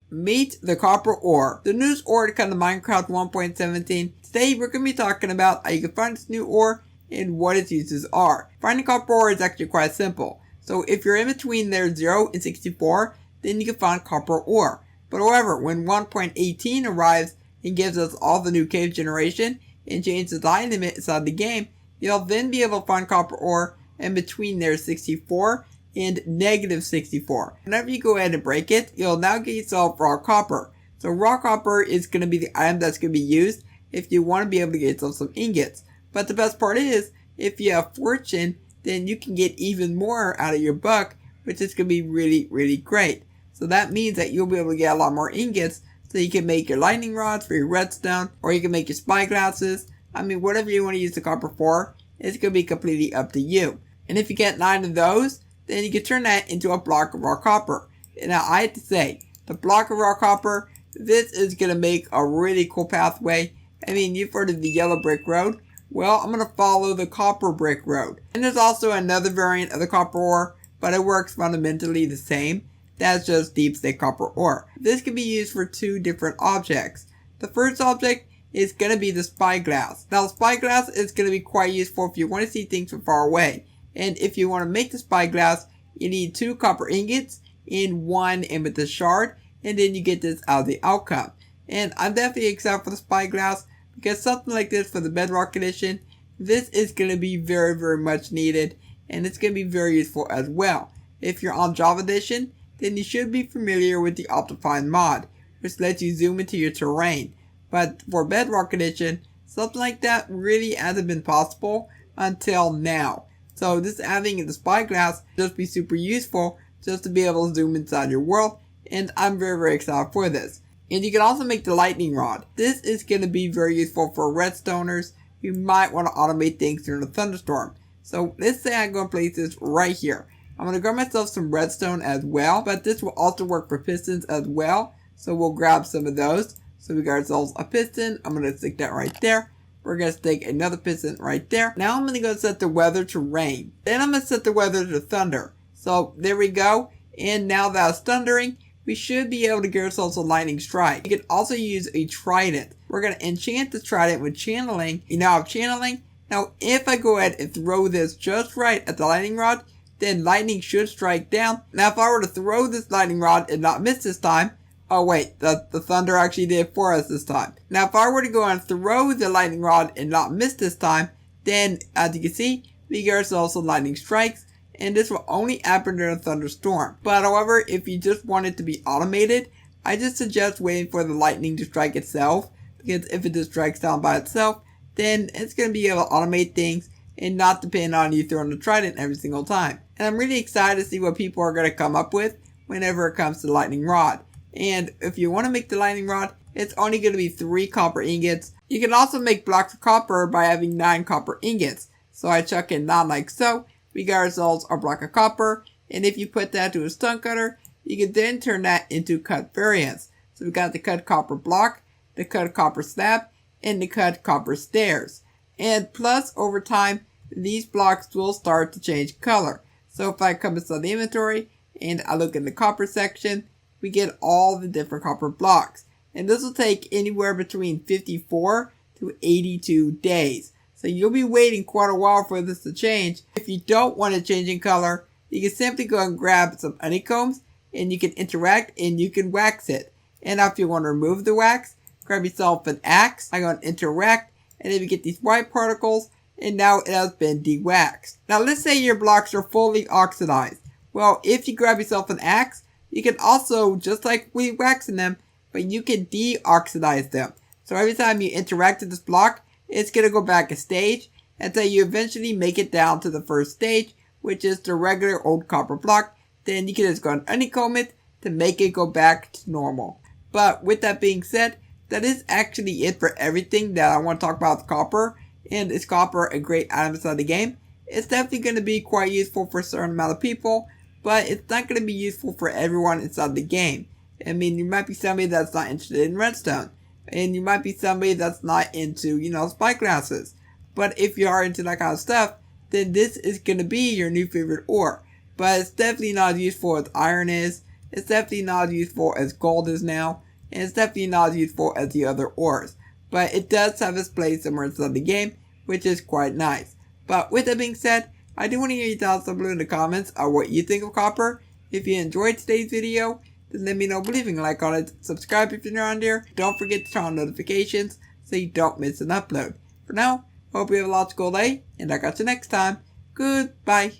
Meet the copper ore. The newest ore to come to Minecraft 1.17. Today we're going to be talking about how you can find this new ore and what its uses are. Finding copper ore is actually quite simple. So if you're in between there 0 and 64, then you can find copper ore. But however, when 1.18 arrives and gives us all the new cave generation and changes the time limit inside the game, you'll then be able to find copper ore in between there 64 and negative 64. Whenever you go ahead and break it, you'll now get yourself raw copper. So raw copper is going to be the item that's going to be used if you want to be able to get yourself some ingots. But the best part is, if you have fortune, then you can get even more out of your buck, which is going to be really great. So that means that you'll be able to get a lot more ingots, so you can make your lightning rods for your redstone, or you can make your spyglasses. I mean, whatever you want to use the copper for, it's going to be completely up to you. And if you get 9 of those, then you can turn that into a block of raw copper. And now I have to say, the block of raw copper, this is going to make a really cool pathway. I mean, you've heard of the yellow brick road. Well, I'm going to follow the copper brick road. And there's also another variant of the copper ore, but it works fundamentally the same. That's just deep state copper ore. This can be used for 2 different objects. The first object is going to be the spyglass. Now, the spyglass is going to be quite useful if you want to see things from far away. And if you want to make the spyglass, you need 2 copper ingots and 1 amethyst shard, and then you get this out of the outcome. And I'm definitely excited for the spyglass, because something like this for the Bedrock edition, this is going to be very much needed, and it's going to be very useful as well. If you're on Java edition, then you should be familiar with the Optifine mod, which lets you zoom into your terrain. But for Bedrock edition, something like that really hasn't been possible until now. So this having the spyglass just be super useful just to be able to zoom inside your world, and I'm very excited for this. And you can also make the lightning rod. This is going to be very useful for redstoners who might want to automate things during a thunderstorm. So let's say I'm going to place this right here. I'm going to grab myself some redstone as well, but this will also work for pistons as well. So we'll grab some of those. So we got ourselves a piston. I'm going to stick that right there. We're going to stick another piston right there. Now I'm going to go set the weather to rain. Then I'm going to set the weather to thunder. So there we go. And now that it's thundering, we should be able to get ourselves a lightning strike. You can also use a trident. We're going to enchant the trident with channeling. You now have channeling. Now if I go ahead and throw this just right at the lightning rod, then lightning should strike down. Now if I were to throw this lightning rod and not miss this time, oh wait, the thunder actually did it for us this time. Now if I were to go and throw the lightning rod and not miss this time, then as you can see, we get ourselves some lightning strikes, and this will only happen during a thunderstorm. But however, if you just want it to be automated, I just suggest waiting for the lightning to strike itself, because if it just strikes down by itself, then it's going to be able to automate things and not depend on you throwing the trident every single time. And I'm really excited to see what people are going to come up with whenever it comes to the lightning rod. And if you want to make the lightning rod, it's only going to be 3 copper ingots. You can also make blocks of copper by having 9 copper ingots. So I chuck in 9 like so. We got ourselves a block of copper. And if you put that to a stone cutter, you can then turn that into cut variants. So we got the cut copper block, the cut copper slab, and the cut copper stairs. And plus, over time, these blocks will start to change color. So if I come inside the inventory and I look in the copper section, we get all the different copper blocks. And this will take anywhere between 54 to 82 days. So you'll be waiting quite a while for this to change. If you don't want it changing color, you can simply go and grab some honeycombs and you can interact and you can wax it. And if you want to remove the wax, grab yourself an axe. I'm going to interact, and then you get these white particles, and now it has been de-waxed. Now let's say your blocks are fully oxidized. Well, if you grab yourself an axe, you can also, just like we waxing them, but you can de-oxidize them. So every time you interact with this block, it's going to go back a stage until you eventually make it down to the first stage, which is the regular old copper block. Then you can just go and honeycomb it to make it go back to normal. But with that being said, that is actually it for everything that I want to talk about with copper. And is copper a great item inside the game? It's definitely going to be quite useful for a certain amount of people, but it's not going to be useful for everyone inside the game. I mean, you might be somebody that's not interested in redstone, and you might be somebody that's not into, spyglasses. But if you are into that kind of stuff, then this is going to be your new favorite ore. But it's definitely not as useful as iron is, it's definitely not as useful as gold is now, and it's definitely not as useful as the other ores. But it does have its place somewhere inside the game, which is quite nice. But with that being said, I do want to hear your thoughts down below in the comments on what you think of copper. If you enjoyed today's video, then let me know by leaving a like on it, subscribe if you're new around here, don't forget to turn on notifications so you don't miss an upload. For now, hope you have a logical day, and I'll catch you next time. Goodbye.